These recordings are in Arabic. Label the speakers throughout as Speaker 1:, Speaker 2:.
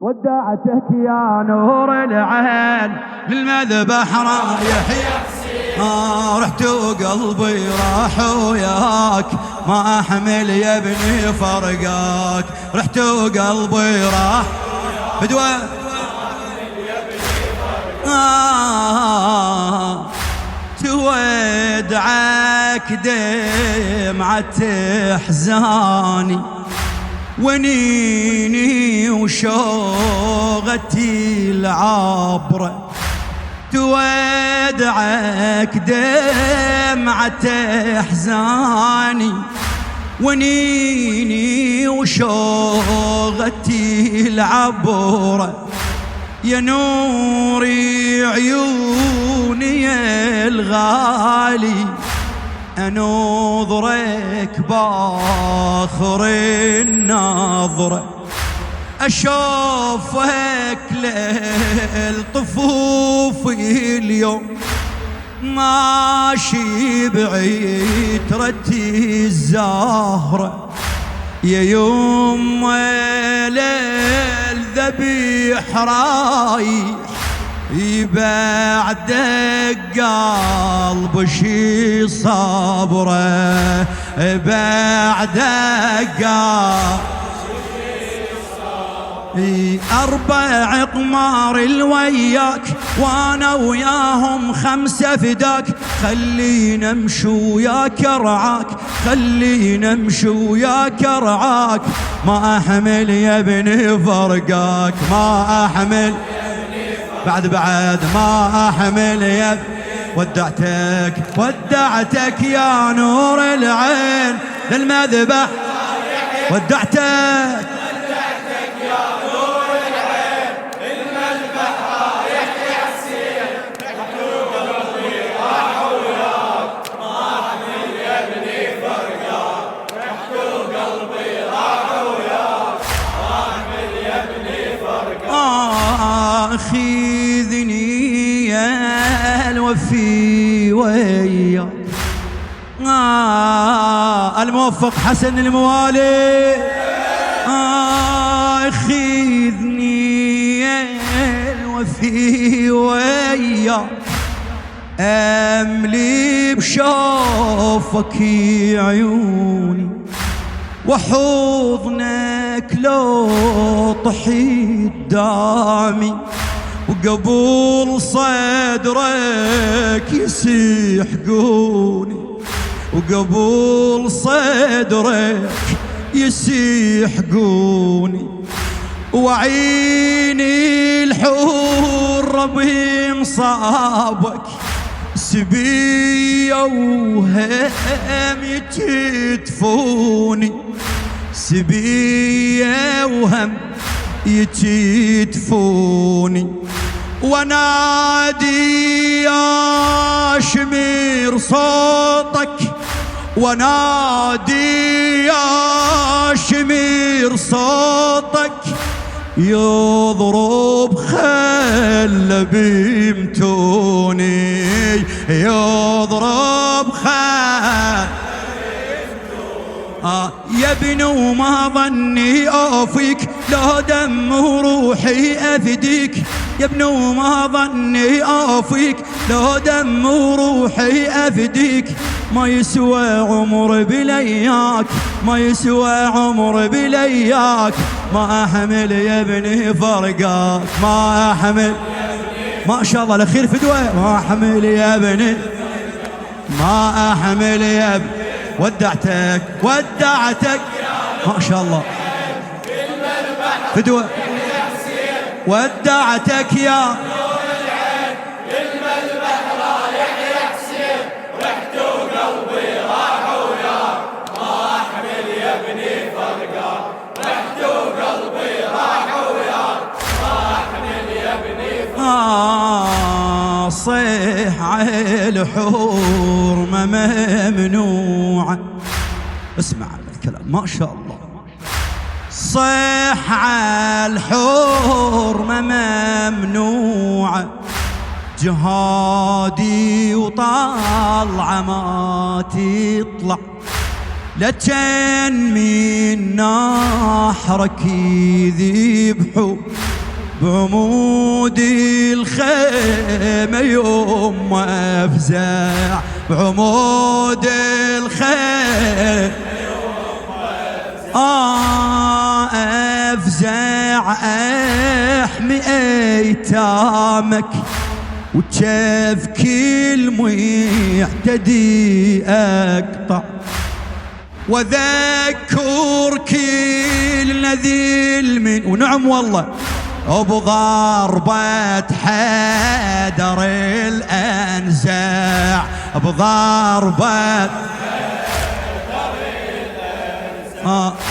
Speaker 1: ودعتك يا نور العين للمذبح رايح يا حسين. رحت وقلبي راح وياك، ما أحمل يا ابني فرقاك. رحت وقلبي راح بدوى تودعك دمعة احزاني ونيني وشوغتي العبرة. تودعك دمعة احزاني ونيني وشوغتي العبرة. يا نوري عيوني الغالي أنظرك باخر النظرة. أشوفك للطفوفي اليوم ماشي بعترتي الزهرة. يا يوم الذبيح رايح بعدك قلب شي صبره. بعدك أربع قمار الوياك وانا وياهم 5 فداك. خلينا نمشي وياك ارعاك، خلينا نمشي وياك ارعاك. ما احمل يا ابني فرقاك، ما احمل بعد ما احمل يا ابني. ودعتك يا نور العين للمذبح. ودعتك خذني يا الوفي وياك. الموفق حسن الموالي. خذني يا الوفي وياك. أملي بشوفك عيوني وحضنك لو طحيت دامي. وقبول صدرك يسيح قوني، وقبول صدرك يسيح قوني. وعيني الحور بمصابك سبية وهم يتدفوني. سبية وهم يتدفوني. ونادي يا شمير صوتك، ونادي يا شمير صوتك. يضرب خل بيمتوني، يضرب خل يا ابن وما ظني اوفيك لو دم وروحي افديك. يا ابن وما ظني اوفيك لو دم وروحي افديك. ما يسوى عمر بلياك، ما يسوى عمر بلياك. ما احمل يا ابني فرقاك، ما احمل. ما شاء الله الاخير فدوى. ما احمل يا ابني، ما احمل يا ابني. ودعتك ما شاء الله فدوى. ودعتك يا نور العين للمذبح رايح يا حسين. رحت وقلبي راح وياك، ما احمل يا ابني فرقاك. رحت وقلبي راح وياك، ما احمل يا ابني فرقاك. صيح الحور ممنوعه. اسمع الكلام ما شاء الله. صيح الحور ممنوعه. جهادي وطالعه ما تطلع. لكن من نحرك يذبحوا بعمود الخيمة يوم أفزع، بعمود الخيمة أفزع أحمي أيتامك، وجف كل معتدي أقطع، وذكر كل نذيل من ونعم والله بضربة حيدر الأنزاع، بضربة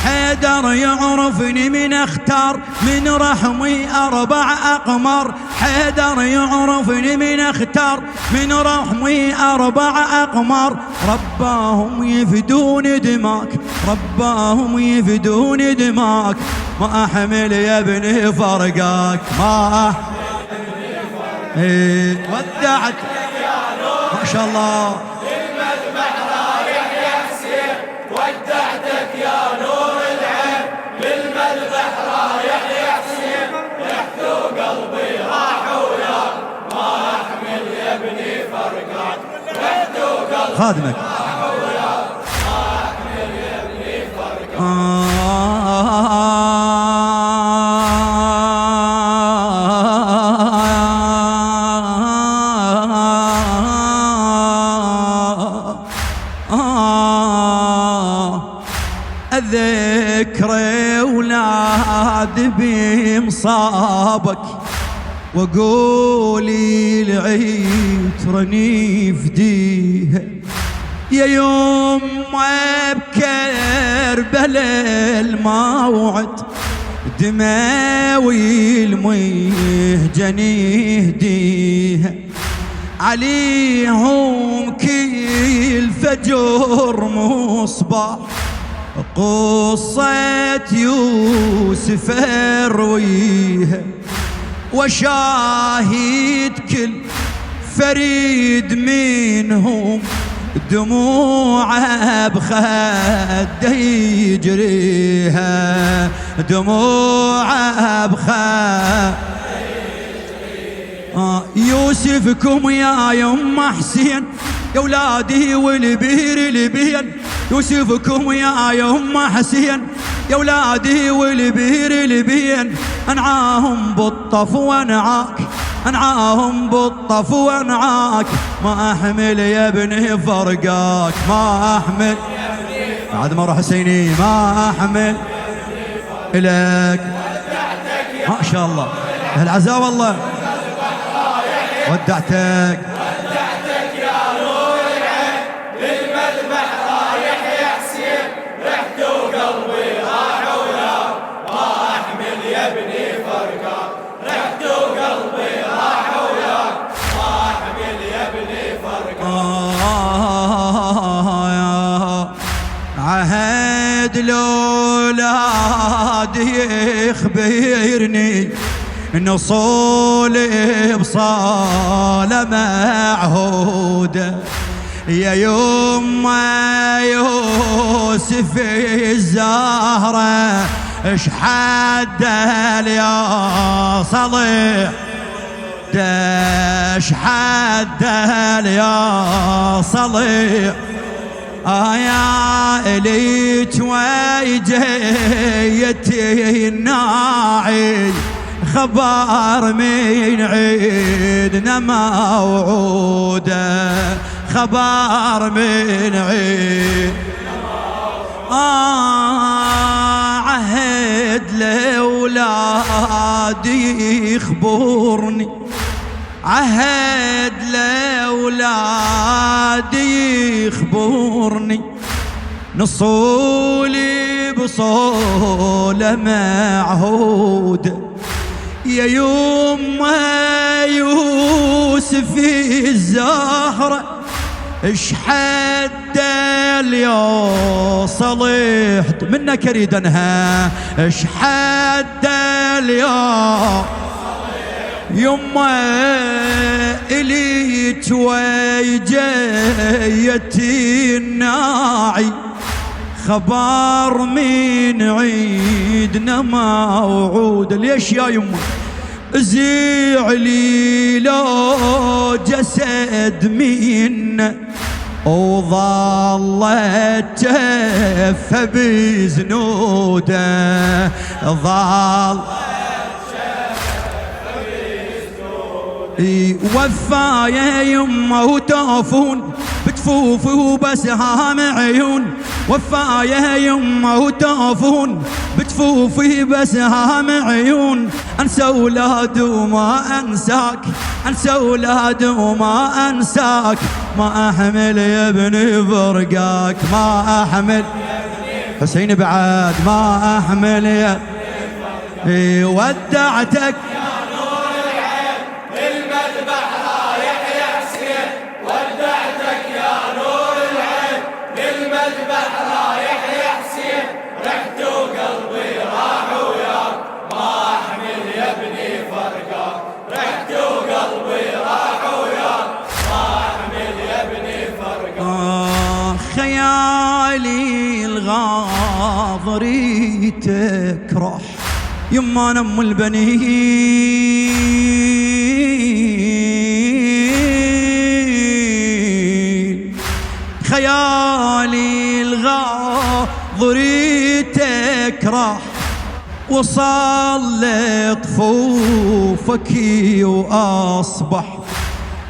Speaker 1: حيدر يعرفني من اختار من رحمي 4 أقمار، حيدر يعرفني من اختار من رحمي 4 أقمار، رباهم يفدون دماك، رباهم يفدون دماك، ما أحمل يا ابني فرقاك، ما أحمل ودعت ما شاء الله
Speaker 2: للمذبح رايح يا حسين، ودعتك يا نور العين، للمذبح رايح يا حسين، يحثو قلبي راح وياك، ما أحمل يا ابني فرقاك، يحثو قلبي
Speaker 1: خادمك
Speaker 2: راح وياك، ما أحمل يا ابني فرقاك.
Speaker 1: أذكر أولاد بمصابك، وقولي العيد ترني فديها، يا يما بكربلاء الموعد، دماوي المهجن يهديها، عليهم كل فجر مصباح، قصة يوسف ارويها، وشاهد كل فريد منهم، دموعه بخده يجريها، دموعه بخده يوسفكم يا يما حسين، يا ولادي والبير البين، يوسفكم يا يما حسين، يا ولادي والبير البين، انعاهم بالطف وانعاك، انعاهم بالطف وانعاك، ما احمل يا ابني فرقاك، ما احمل بعد ما اروح حسيني، ما احمل الك ما شاء الله هالعزاء والله ودعتك،
Speaker 2: ودعتك يا نور العين، للمذبح رايح يا حسين، رحت وقلبي راح وياك، ما احمل يا ابني فرقاك، رحت وقلبي راح وياك، ما احمل يا ابني فرقاك.
Speaker 1: عهد الأولاد يخبرني، نصولي بصالة معهودة، يا يما يوسف الزهرة، اش حد يا صليح، اش حد يا صليح، يا إليت ويجيتي الناعي، خبر من عيدنا موعودة، خبر من عيد عهد لأولادي يخبرني، عهد لأولادي يخبرني، نصولي بصولة معهودة، يا يما يوسف الزهرة، اش حد اليوم صلحت منك اريد انها، اش حد اليوم يما الي تويجيتي الناعي، خبر من عيدنا موعود، ليش يا يما زعلي لو جسد منا وظلت جفه بزنوده ظل وفايا يمه وتوفون بجفوفي وبسهام عيون وفايا يمه وتوفون بجفوفي بسهام عيون انسى اولاد وما انساك انسى اولاد وما انساك ما احمل يا ابني فرقاك ما احمل حسين بعد ما احمل يا ودعتك خيالي الغاضري تكره يما نم البنين خيالي الغاضري تكره وصل لطفوفك وأصبح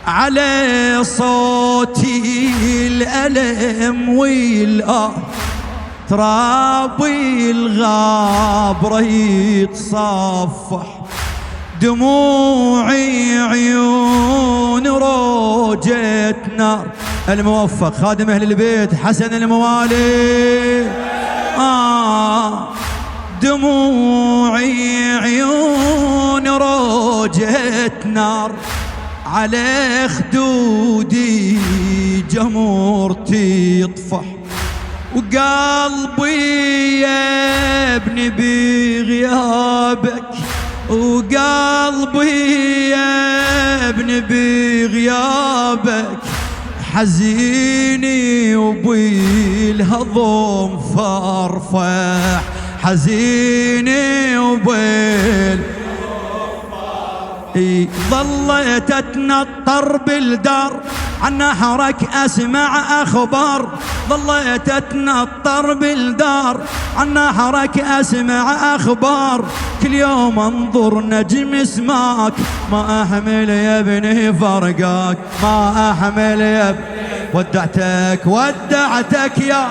Speaker 1: على صوتي الألم والآه ترابي الغابرة يتصفح دموعي عيون روجة نار. الموفق خادم أهل البيت حسن الموالي دموعي عيون روجة نار على خدودي جمورتي يطفح وقلبي يا ابني بغيابك وقلبي يا ابني بغيابك حزيني وبالهضم فرفح حزيني ظليت اتنطر بالدار عن نحرك اسمع اخبار ظليت اتنطر بالدار عن نحرك اسمع اخبار كل يوم انظر نجم اسماك ما احمل يا ابني فرقاك ما احمل يا ودعتك يا